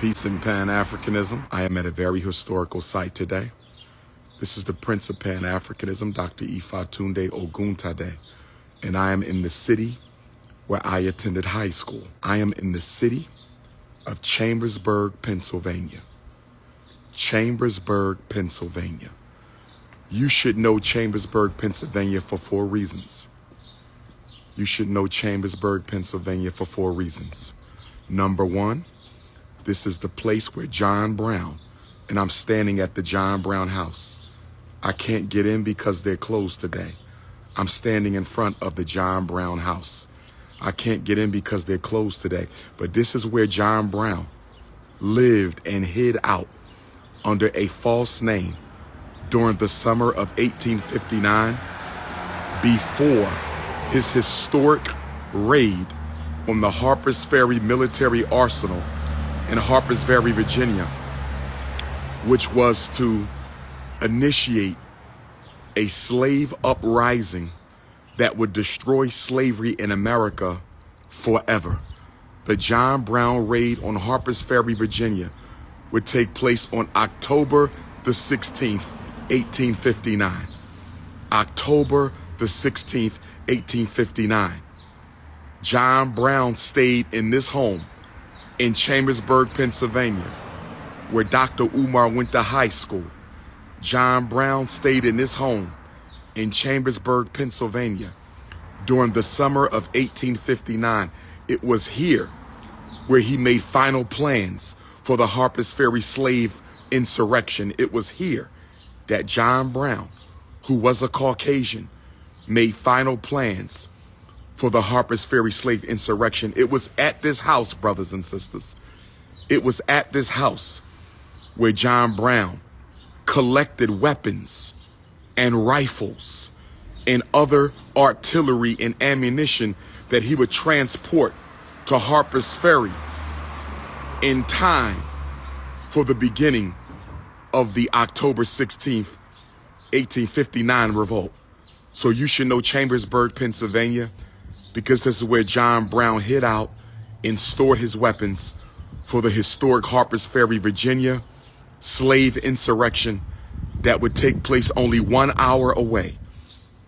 Peace and Pan-Africanism. I am at a very historical site today. This is the Prince of Pan-Africanism, Dr. Ifatunde Oguntade, and I am in the city where I attended high school. I am in the city of Chambersburg, Pennsylvania. Chambersburg, Pennsylvania. You should know Chambersburg, Pennsylvania for 4 reasons. You should know Chambersburg, Pennsylvania for 4 reasons. Number 1, this is the place where John Brown, and I'm standing at the John Brown house. I can't get in because they're closed today. I'm standing in front of the John Brown house. I can't get in because they're closed today. But this is where John Brown lived and hid out under a false name during the summer of 1859 before his historic raid on the Harper's Ferry military arsenal in Harper's Ferry, Virginia, which was to initiate a slave uprising that would destroy slavery in America forever. The John Brown raid on Harper's Ferry, Virginia would take place on October the 16th, 1859. October the 16th, 1859. John Brown stayed in this home in Chambersburg, Pennsylvania, where Dr.UMAR went to high school. John Brown stayed in this home in Chambersburg, Pennsylvania during the summer of 1859. It was here where he made final plans for the Harper's Ferry slave insurrection. It was here that John Brown, who was a Caucasian, made final plans for the Harper's Ferry slave insurrection. It was at this house, brothers and sisters. It was at this house where John Brown collected weapons and rifles and other artillery and ammunition that he would transport to Harper's Ferry in time for the beginning of the October 16th, 1859 revolt. So you should know Chambersburg, Pennsylvania, because this is where John Brown hid out and stored his weapons for the historic Harper's Ferry, Virginia slave insurrection that would take place only 1 hour away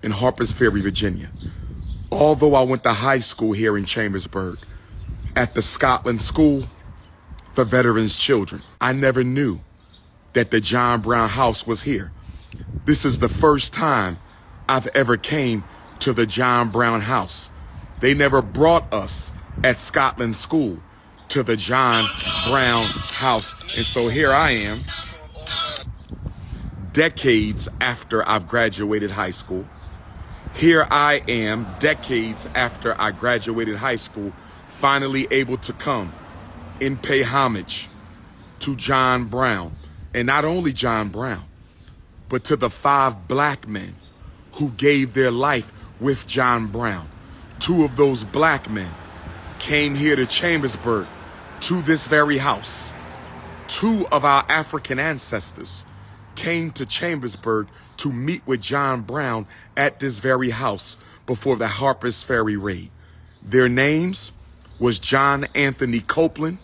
in Harper's Ferry, Virginia. Although I went to high school here in Chambersburg at the Scotland School for Veterans Children, I never knew that the John Brown house was here. This is the first time I've ever came to the John Brown house. They never brought us at Scotland School to the John Brown house. And so here I am, decades after I've graduated high school. Here I am, decades after I graduated high school, finally able to come and pay homage to John Brown. And not only John Brown, but to the 5 black men who gave their life with John Brown. 2 of those black men came here to Chambersburg, to this very house. 2 of our African ancestors came to Chambersburg to meet with John Brown at this very house before the Harper's Ferry raid. Their names was John Anthony Copeland,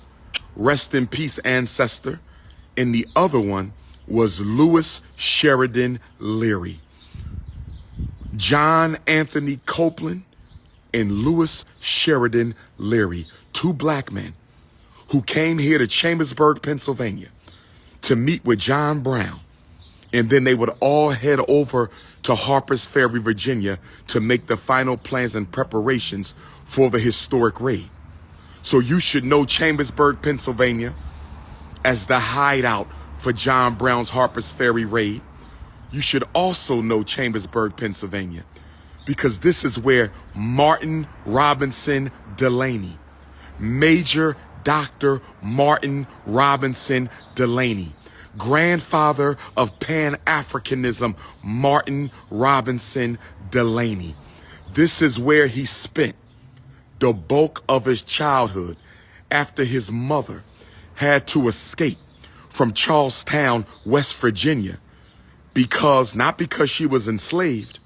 rest in peace ancestor, and the other one was Lewis Sheridan Leary. John Anthony Copeland and Lewis Sheridan Leary, 2 black men who came here to Chambersburg, Pennsylvania to meet with John Brown. And then they would all head over to Harper's Ferry, Virginia to make the final plans and preparations for the historic raid. So you should know Chambersburg, Pennsylvania as the hideout for John Brown's Harper's Ferry raid. You should also know Chambersburg, Pennsylvania, because this is where Martin Robinson Delaney, Major Dr. Martin Robinson Delaney, grandfather of Pan-Africanism, Martin Robinson Delaney. This is where he spent the bulk of his childhood after his mother had to escape from Charlestown, West Virginia, not because she was enslaved,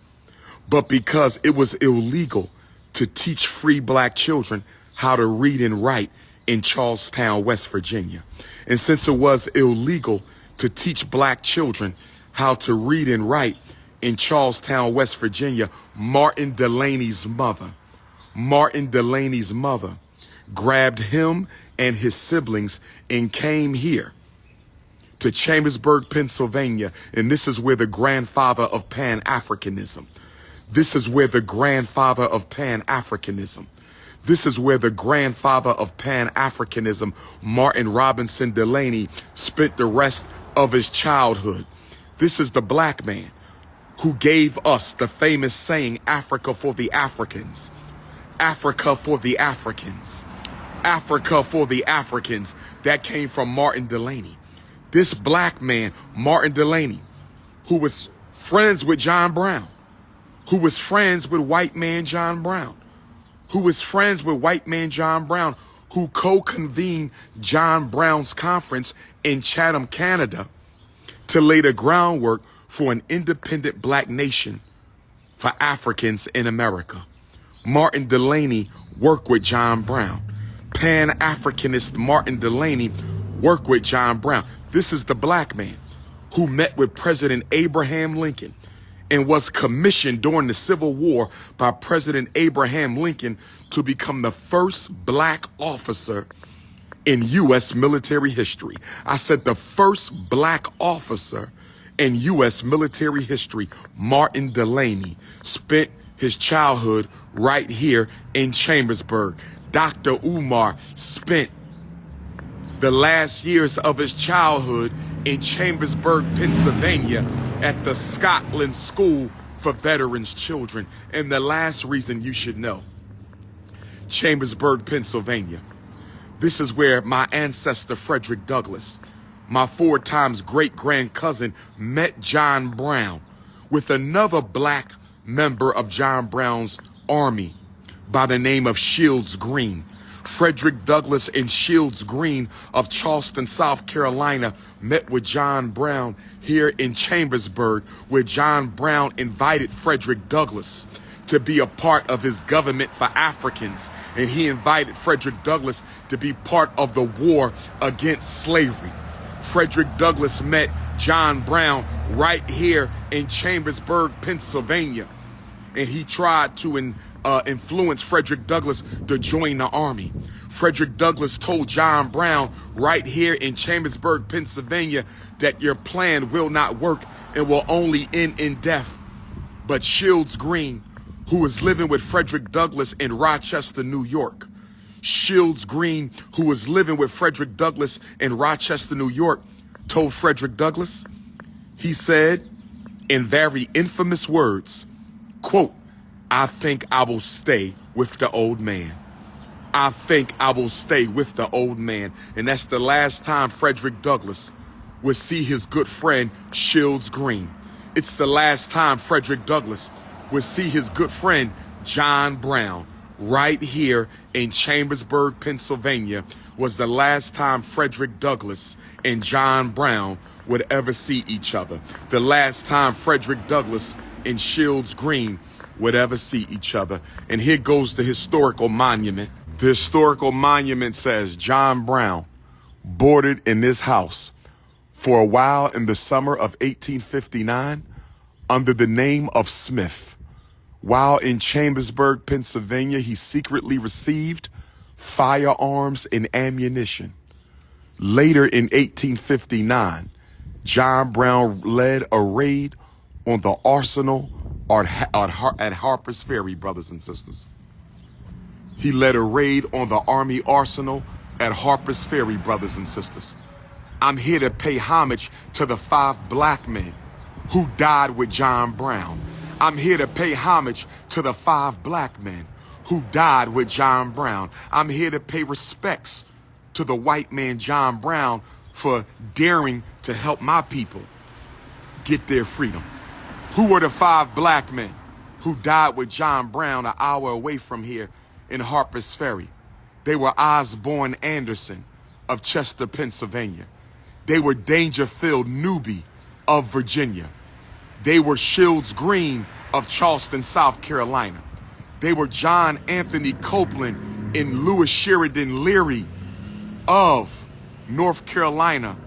but because it was illegal to teach free black children how to read and write in Charlestown, West Virginia. And since it was illegal to teach black children how to read and write in Charlestown, West Virginia, Martin Delaney's mother grabbed him and his siblings and came here to Chambersburg, Pennsylvania. And this is where the grandfather of Pan-Africanism, this is where the grandfather of Pan-Africanism, Martin Robinson Delaney, spent the rest of his childhood. This is the black man who gave us the famous saying, Africa for the Africans, Africa for the Africans, Africa for the Africans. That came from Martin Delaney. This black man, Martin Delaney, who was friends with John Brown, who was friends with white man John Brown, who co-convened John Brown's conference in Chatham, Canada, to lay the groundwork for an independent black nation for Africans in America. Martin Delaney worked with John Brown. Pan-Africanist Martin Delaney worked with John Brown. This is the black man who met with President Abraham Lincoln and was commissioned during the Civil War by President Abraham Lincoln to become the first black officer in U.S. military history. I said the first black officer in U.S. military history. Martin Delaney spent his childhood right here in Chambersburg. DR.UMAR spent the last years of his childhood in Chambersburg, Pennsylvania, at the Scotland School for Veterans Children. And the last reason you should know, Chambersburg, Pennsylvania. This is where my ancestor Frederick Douglass, my 4 times great-grand cousin, met John Brown with another black member of John Brown's army by the name of Shields Green. Frederick Douglass and Shields Green of Charleston, South Carolina, met with John Brown here in Chambersburg, where John Brown invited Frederick Douglass to be a part of his government for Africans. And he invited Frederick Douglass to be part of the war against slavery. Frederick Douglass met John Brown right here in Chambersburg, Pennsylvania. And he tried to influence Frederick Douglass to join the army. Frederick Douglass told John Brown right here in Chambersburg, Pennsylvania, that your plan will not work and will only end in death. But Shields Green, who was living with Frederick Douglass in Rochester, New York, Shields Green, who was living with Frederick Douglass in Rochester, New York, told Frederick Douglass, he said in very infamous words, quote, I think I will stay with the old man. I think I will stay with the old man. And that's the last time Frederick Douglass would see his good friend Shields Green. It's the last time Frederick Douglass would see his good friend John Brown. Right here in Chambersburg, Pennsylvania, was the last time Frederick Douglass and John Brown would ever see each other. The last time Frederick Douglass and Shields Green would ever see each other. And here goes the historical monument. The historical monument says John Brown boarded in this house for a while in the summer of 1859 under the name of Smith. While in Chambersburg, Pennsylvania, he secretly received firearms and ammunition. Later in 1859, John Brown led a raid on the arsenal at Harper's Ferry, brothers and sisters. He led a raid on the Army arsenal at Harper's Ferry, brothers and sisters. I'm here to pay homage to the 5 black men who died with John Brown. I'm here to pay homage to the 5 black men who died with John Brown. I'm here to pay respects to the white man John Brown for daring to help my people get their freedom. Who were the 5 black men who died with John Brown an hour away from here in Harper's Ferry? They were Osborne Anderson of Chester, Pennsylvania. They were Dangerfield Newby of Virginia. They were Shields Green of Charleston, South Carolina. They were John Anthony Copeland and Louis Sheridan Leary of North Carolina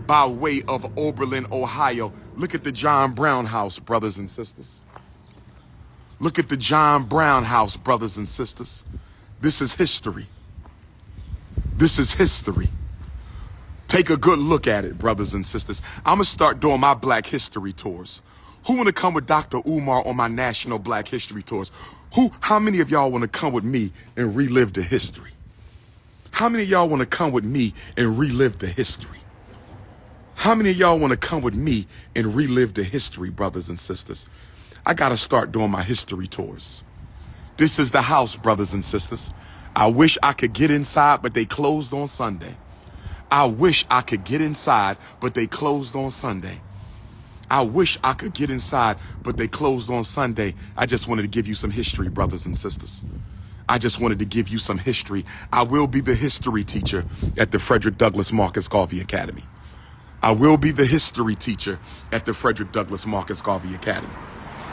by way of Oberlin, Ohio. Look at the John Brown house, brothers and sisters. Look at the John Brown house, brothers and sisters. This is history. This is history. Take a good look at it, brothers and sisters. I'm going to start doing my Black History tours. Who want to come with Dr.UMAR on my national Black History tours? How many of y'all want to come with me and relive the history? How many of y'all want to come with me and relive the history? How many of y'all want to come with me and relive the history, brothers and sisters? I got to start doing my history tours. This is the house, brothers and sisters. I wish I could get inside, but they closed on Sunday. I wish I could get inside, but they closed on Sunday. I wish I could get inside, but they closed on Sunday. I just wanted to give you some history, brothers and sisters. I just wanted to give you some history. I will be the history teacher at the Frederick Douglass Marcus Garvey Academy. I will be the history teacher at the Frederick Douglass Marcus Garvey Academy.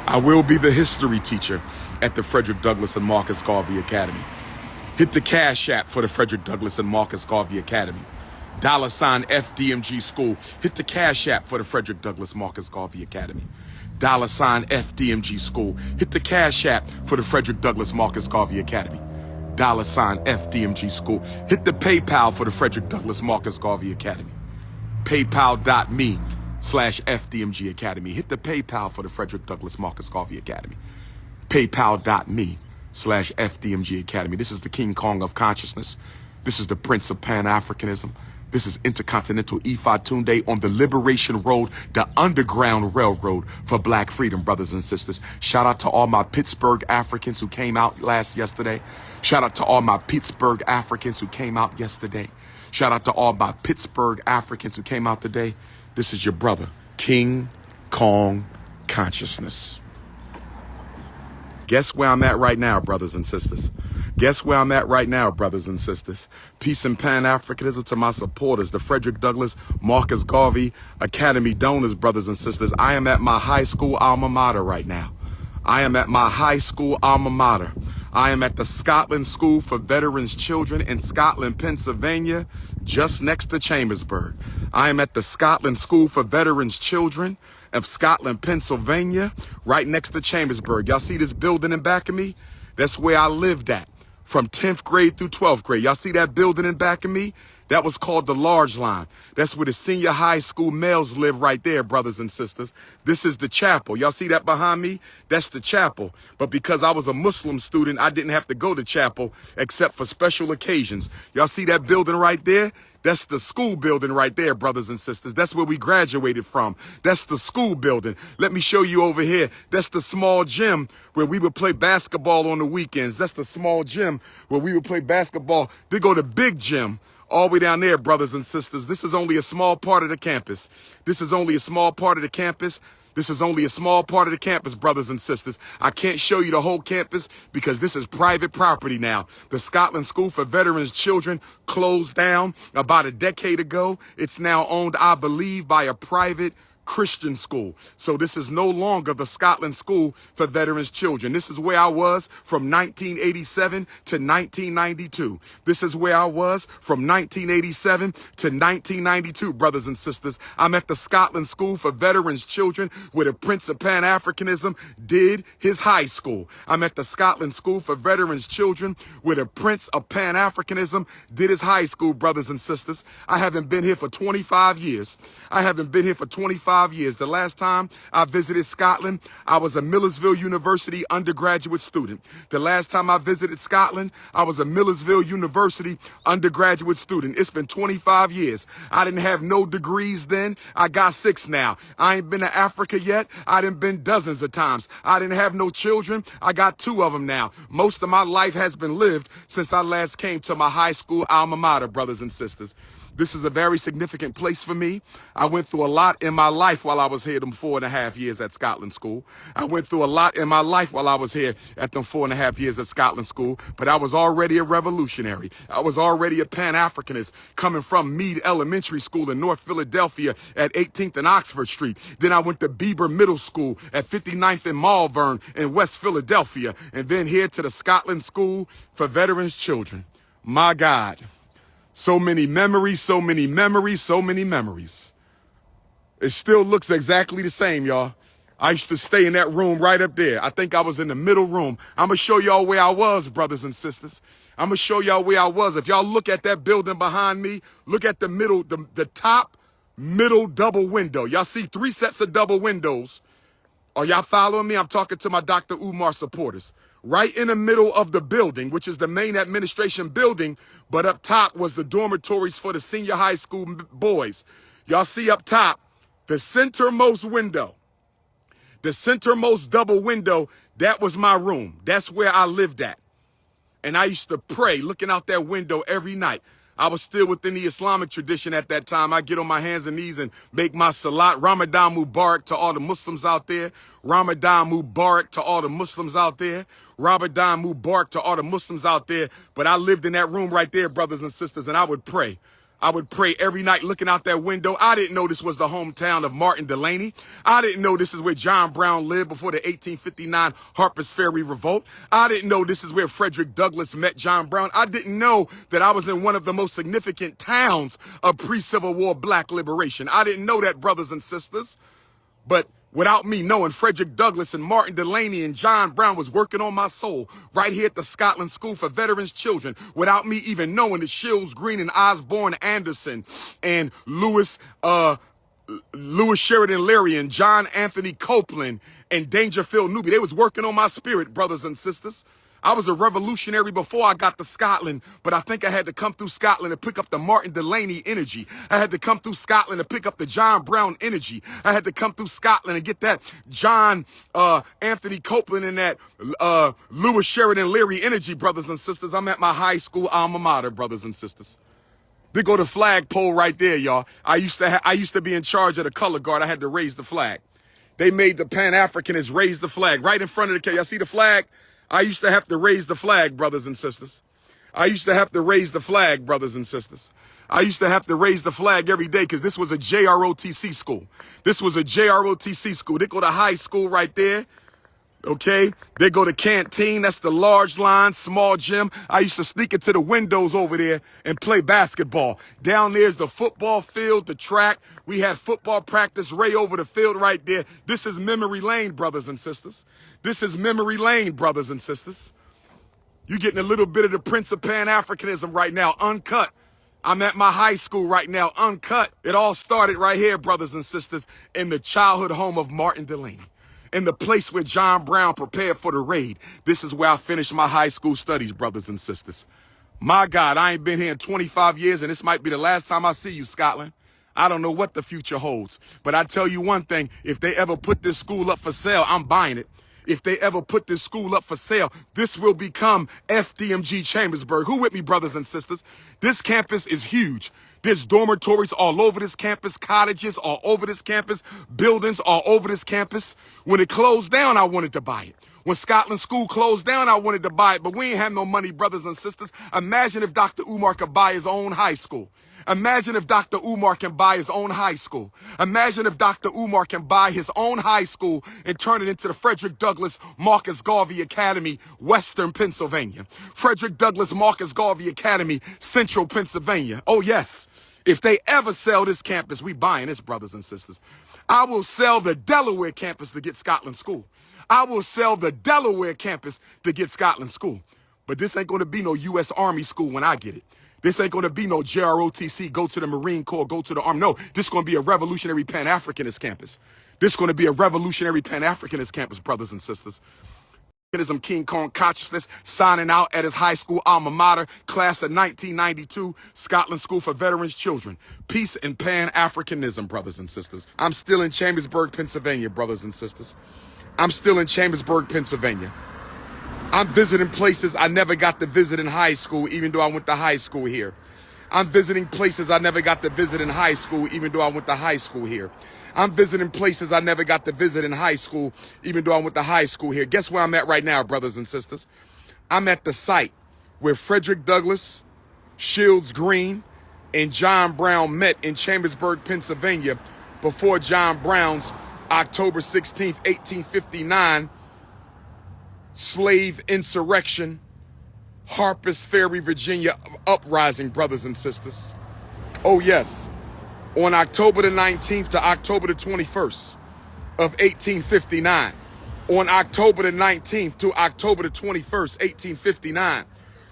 I will be the history teacher at the Frederick Douglass and Marcus Garvey Academy. Hit the Cash App for the Frederick Douglass and Marcus Garvey Academy. $ FDMG School. Hit the Cash App for the Frederick Douglass Marcus Garvey Academy. $ FDMG School. Hit the Cash App for the Frederick Douglass Marcus Garvey Academy. $ FDMG School. Hit the PayPal for the Frederick Douglass Marcus Garvey Academy. PayPal.me/FDMG Academy. Hit the PayPal for the Frederick Douglass Marcus Garvey Academy. PayPal.me/FDMG Academy. This is the King Kong of consciousness. This is the Prince of Pan-Africanism. This is Intercontinental Ifa Tunde on the Liberation Road, the Underground Railroad for Black freedom, brothers and sisters. Shout out to all my Pittsburgh Africans who came out yesterday. Shout out to all my Pittsburgh Africans who came out yesterday. Shout out to all my Pittsburgh Africans who came out today. This is your brother, King Kong Consciousness. Guess where I'm at right now, brothers and sisters? Guess where I'm at right now, brothers and sisters? Peace and Pan-Africanism to my supporters, the Frederick Douglass Marcus Garvey Academy donors, brothers and sisters. I am at my high school alma mater right now. I am at my high school alma mater. I am at the Scotland School for Veterans Children in Scotland, Pennsylvania, just next to Chambersburg. I am at the Scotland School for Veterans Children of Scotland, Pennsylvania, right next to Chambersburg. Y'all see this building in back of me? That's where I lived at from 10th grade through 12th grade. Y'all see that building in back of me? That was called the Large Line. That's where the senior high school males live right there, brothers and sisters. This is the chapel. Y'all see that behind me? That's the chapel. But because I was a Muslim student, I didn't have to go to chapel except for special occasions. Y'all see that building right there? That's the school building right there, brothers and sisters. That's where we graduated from. That's the school building. Let me show you over here. That's the small gym where we would play basketball on the weekends. That's the small gym where we would play basketball. They go to big gym all the way down there, brothers and sisters. This is only a small part of the campus. This is only a small part of the campus. This is only a small part of the campus, brothers and sisters. I can't show you the whole campus because this is private property now. The Scotland School for Veterans Children closed down about a decade ago. It's now owned, I believe, by a private Christian school. So this is no longer the Scotland School for Veterans Children. This is where I was from 1987 to 1992. This is where I was from 1987 to 1992, brothers and sisters. I'm at the Scotland School for Veterans Children where the Prince of Pan-Africanism did his high school. I'm at the Scotland School for Veterans Children where the Prince of Pan-Africanism did his high school, brothers and sisters. I haven't been here for 25 years. I haven't been here for 25 years. The last time I visited Scotland, I was a Millersville University undergraduate student. The last time I visited Scotland, I was a Millersville University undergraduate student. It's been 25 years. I didn't have no degrees then. I got 6 now. I ain't been to Africa yet. I done been dozens of times. I didn't have no children. I got 2 of them now. Most of my life has been lived since I last came to my high school alma mater, brothers and sisters. This is a very significant place for me. I went through a lot in my life while I was here them 4.5 years at Scotland School. I went through a lot in my life while I was here at them 4.5 years at Scotland School, but I was already a revolutionary. I was already a Pan-Africanist coming from Meade Elementary School in North Philadelphia at 18th and Oxford Street. Then I went to Bieber Middle School at 59th and Malvern in West Philadelphia, and then here to the Scotland School for Veterans Children. My God. So many memories, so many memories, so many memories. It still looks exactly the same, y'all. I used to stay in that room right up there. I think I was in the middle room. I'm going to show y'all where I was, brothers and sisters. I'm going to show y'all where I was. If y'all look at that building behind me, look at the middle, the top middle double window. Y'all see 3 sets of double windows. Are y'all following me? I'm talking to my DR.UMAR supporters. Right in the middle of the building, which is the main administration building, but up top was the dormitories for the senior high school boys. Y'all see up top, the centermost window, the centermost double window, that was my room. That's where I lived at. And I used to pray looking out that window every night. I was still within the Islamic tradition at that time. I get on my hands and knees and make my salat. Ramadan Mubarak to all the Muslims out there. Ramadan Mubarak to all the Muslims out there. Ramadan Mubarak to all the Muslims out there. But I lived in that room right there, brothers and sisters, and I would pray. I would pray every night looking out that window. I didn't know this was the hometown of Martin Delany. I didn't know this is where John Brown lived before the 1859 Harper's Ferry Revolt. I didn't know this is where Frederick Douglass met John Brown. I didn't know that I was in one of the most significant towns of pre-Civil War black liberation. I didn't know that, brothers and sisters. But without me knowing, Frederick Douglass and Martin Delany and John Brown was working on my soul right here at the Scotland School for Veterans Children. Without me even knowing that Shields Green and Osborne Anderson and Lewis Sheridan Leary and John Anthony Copeland and Dangerfield Newby, they was working on my spirit, brothers and sisters. I was a revolutionary before I got to Scotland, but I think I had to come through Scotland to pick up the Martin Delany energy. I had to come through Scotland to pick up the John Brown energy. I had to come through Scotland and get that John Anthony Copeland and that Lewis Sheridan Leary energy, brothers and sisters. I'm at my high school alma mater, brothers and sisters. They go to flagpole right there, y'all. I used to be in charge of the color guard. I had to raise the flag. They made the Pan-Africanists raise the flag right in front of the cage. Y'all see the flag? I used to have to raise the flag, brothers and sisters. I used to have to raise the flag, brothers and sisters. I used to have to raise the flag every day because this was a JROTC school. This was a JROTC school. They go to high school right there. Okay, they go to canteen. That's the large line, small gym. I used to sneak into the windows over there and play basketball. Down there's the football field, the track. We had football practice right over the field right there. This is memory lane, brothers and sisters. This is memory lane, brothers and sisters. You're getting a little bit of the Prince of Pan-Africanism right now, uncut. I'm at my high school right now, uncut. It all started right here, brothers and sisters, in the childhood home of Martin Delany. In the place where John Brown prepared for the raid. This is where I finished my high school studies, brothers and sisters. My God, I ain't been here in 25 years, and this might be the last time I see you, Scotland. I don't know what the future holds. But I tell you one thing, if they ever put this school up for sale, I'm buying it. If they ever put this school up for sale, this will become FDMG Chambersburg. Who with me, brothers and sisters? This campus is huge. There's dormitories all over this campus, cottages all over this campus, buildings all over this campus. When it closed down, I wanted to buy it. When Scotland School closed down, I wanted to buy it, but we ain't have no money, brothers and sisters. Imagine if DR.UMAR could buy his own high school. Imagine if DR.UMAR can buy his own high school. Imagine if DR.UMAR can buy his own high school and turn it into the Frederick Douglass Marcus Garvey Academy, Western Pennsylvania. Frederick Douglass Marcus Garvey Academy, Central Pennsylvania. Oh, yes. If they ever sell this campus, we buying this, brothers and sisters. I will sell the Delaware campus to get Scotland School. I will sell the Delaware campus to get Scotland School. But this ain't going to be no U.S. Army school when I get it. This ain't going to be no JROTC, go to the Marine Corps, go to the Army. No, this is going to be a revolutionary Pan-Africanist campus. This is going to be a revolutionary Pan-Africanist campus, brothers and sisters. King Kong consciousness, signing out at his high school alma mater, class of 1992, Scotland School for Veterans Children. Peace and Pan-Africanism, brothers and sisters. I'm still in Chambersburg, Pennsylvania, brothers and sisters. I'm still in Chambersburg, Pennsylvania. I'm visiting places I never got to visit in high school, even though I went to high school here. I'm visiting places I never got to visit in high school, even though I went to high school here. I'm visiting places I never got to visit in high school, even though I went to high school here. Guess where I'm at right now, brothers and sisters? I'm at the site where Frederick Douglass, Shields Green, and John Brown met in Chambersburg, Pennsylvania, before John Brown's October 16th, 1859 slave insurrection Harpers Ferry, Virginia uprising, brothers and sisters. Oh yes, on October the 19th to October the 21st of 1859. On October the 19th to October the 21st, 1859.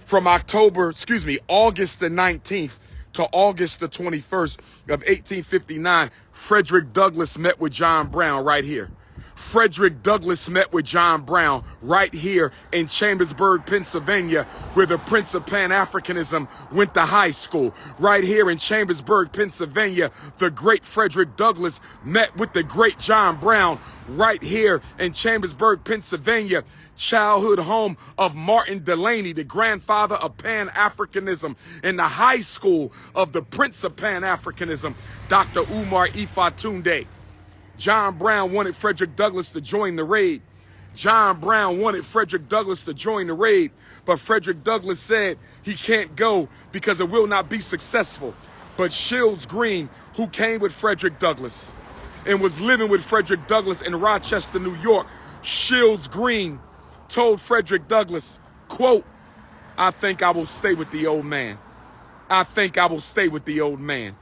From August the 19th to August the 21st of 1859, Frederick Douglass met with John Brown right here. Frederick Douglass met with John Brown right here in Chambersburg, Pennsylvania, where the Prince of Pan-Africanism went to high school. Right here in Chambersburg, Pennsylvania, the great Frederick Douglass met with the great John Brown. Right here in Chambersburg, Pennsylvania, childhood home of Martin Delany, the grandfather of Pan-Africanism, and the high school of the Prince of Pan-Africanism, Dr.UMAR Ifatunde. John Brown wanted Frederick Douglass to join the raid. John Brown wanted Frederick Douglass to join the raid, but Frederick Douglass said he can't go because it will not be successful. But Shields Green, who came with Frederick Douglass and was living with Frederick Douglass in Rochester, New York, Shields Green told Frederick Douglass, quote, "I think I will stay with the old man. I think I will stay with the old man."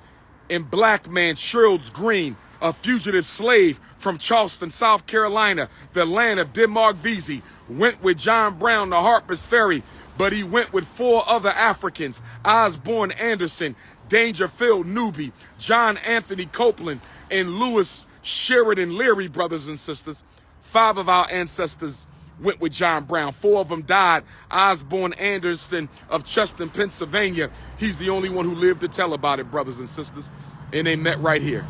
And black man Shields Green, a fugitive slave from Charleston, South Carolina, the land of Denmark Vesey, went with John Brown to Harpers Ferry, but he went with 4 other Africans: Osborne Anderson, Dangerfield Newby, John Anthony Copeland, and Lewis Sheridan Leary, brothers and sisters. 5 of our ancestors went with John Brown. 4 of them died. Osborne Anderson of Cheston, Pennsylvania, he's the only one who lived to tell about it, brothers and sisters. And they met right here.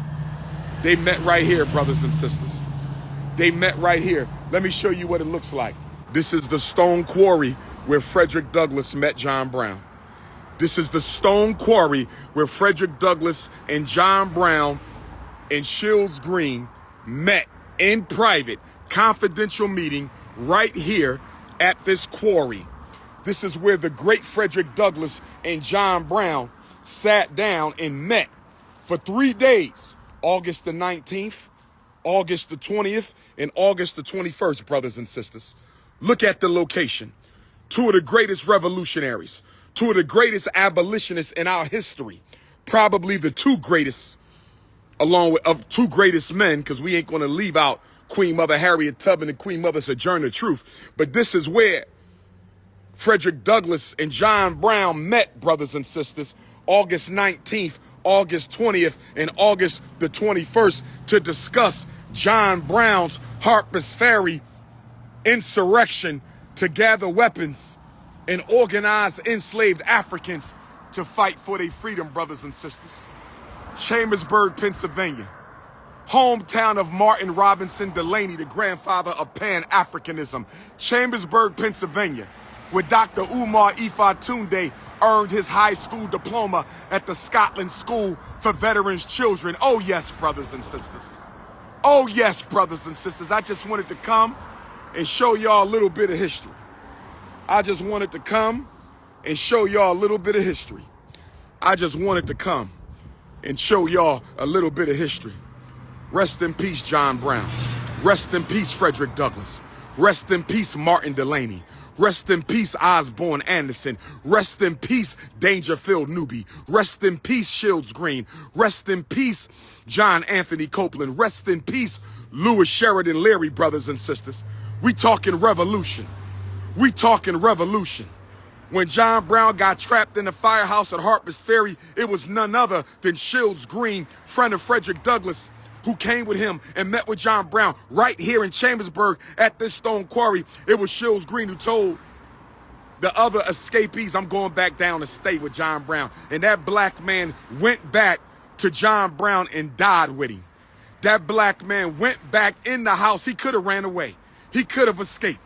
They met right here, brothers and sisters. They met right here. Let me show you what it looks like. This is the stone quarry where Frederick Douglass met John Brown. This is the stone quarry where Frederick Douglass and John Brown and Shields Green met in private, confidential meeting right here at this quarry. This is where the great Frederick Douglass and John Brown sat down and met for 3 days. August the 19th, August the 20th, and August the 21st, brothers and sisters. Look at the location. 2 of the greatest revolutionaries, 2 of the greatest abolitionists in our history, probably the 2 greatest, along with 2 greatest men, because we ain't going to leave out Queen Mother Harriet Tubman and Queen Mother Sojourner Truth. But this is where Frederick Douglass and John Brown met, brothers and sisters, August 19th, August 20th, and August the 21st to discuss John Brown's Harpers Ferry insurrection to gather weapons and organize enslaved Africans to fight for their freedom, brothers and sisters. Chambersburg, Pennsylvania, hometown of Martin Robinson Delany, the grandfather of Pan-Africanism. Chambersburg, Pennsylvania, where Dr.UMAR Ifatunde earned his high school diploma at the Scotland School for Veterans Children. Oh yes, brothers and sisters. Oh yes, brothers and sisters. I just wanted to come and show y'all a little bit of history. I just wanted to come and show y'all a little bit of history. I just wanted to come and show y'all a little bit of history. Rest in peace, John Brown. Rest in peace, Frederick Douglass. Rest in peace, Martin Delany. Rest in peace, Osborne Anderson. Rest in peace, Dangerfield Newby. Rest in peace, Shields Green. Rest in peace, John Anthony Copeland. Rest in peace, Lewis Sheridan Leary, brothers and sisters. We talking revolution. We talking revolution. When John Brown got trapped in the firehouse at Harpers Ferry, it was none other than Shields Green, friend of Frederick Douglass, who came with him and met with John Brown right here in Chambersburg at this stone quarry. It was Shields Green who told the other escapees, I'm going back down to stay with John Brown. And that black man went back to John Brown and died with him. That black man went back in the house. He could have ran away. He could have escaped.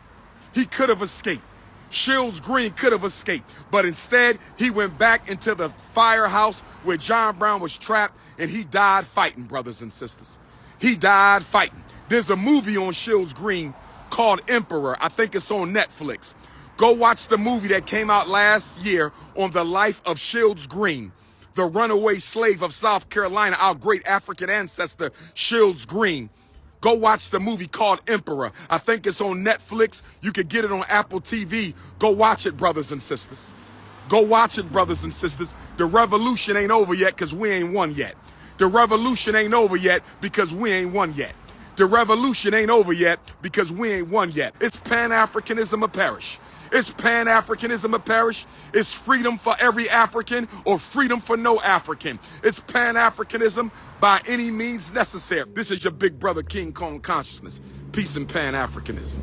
He could have escaped. Shields Green could have escaped, but instead he went back into the firehouse where John Brown was trapped, and he died fighting, brothers and sisters. He died fighting. There's a movie on Shields Green called Emperor. I think it's on Netflix. Go watch the movie that came out last year on the life of Shields Green, the runaway slave of South Carolina, our great African ancestor, Shields Green, Go watch the movie called Emperor. I think it's on Netflix. You could get it on Apple TV. Go watch it, brothers and sisters. Go watch it, brothers and sisters. The revolution ain't over yet because we ain't won yet. The revolution ain't over yet because we ain't won yet. The revolution ain't over yet because we ain't won yet. It's Pan-Africanism or perish. It's Pan-Africanism or perish. It's freedom for every African or freedom for no African. It's Pan-Africanism by any means necessary. This is your big brother King Kong consciousness. Peace and Pan-Africanism.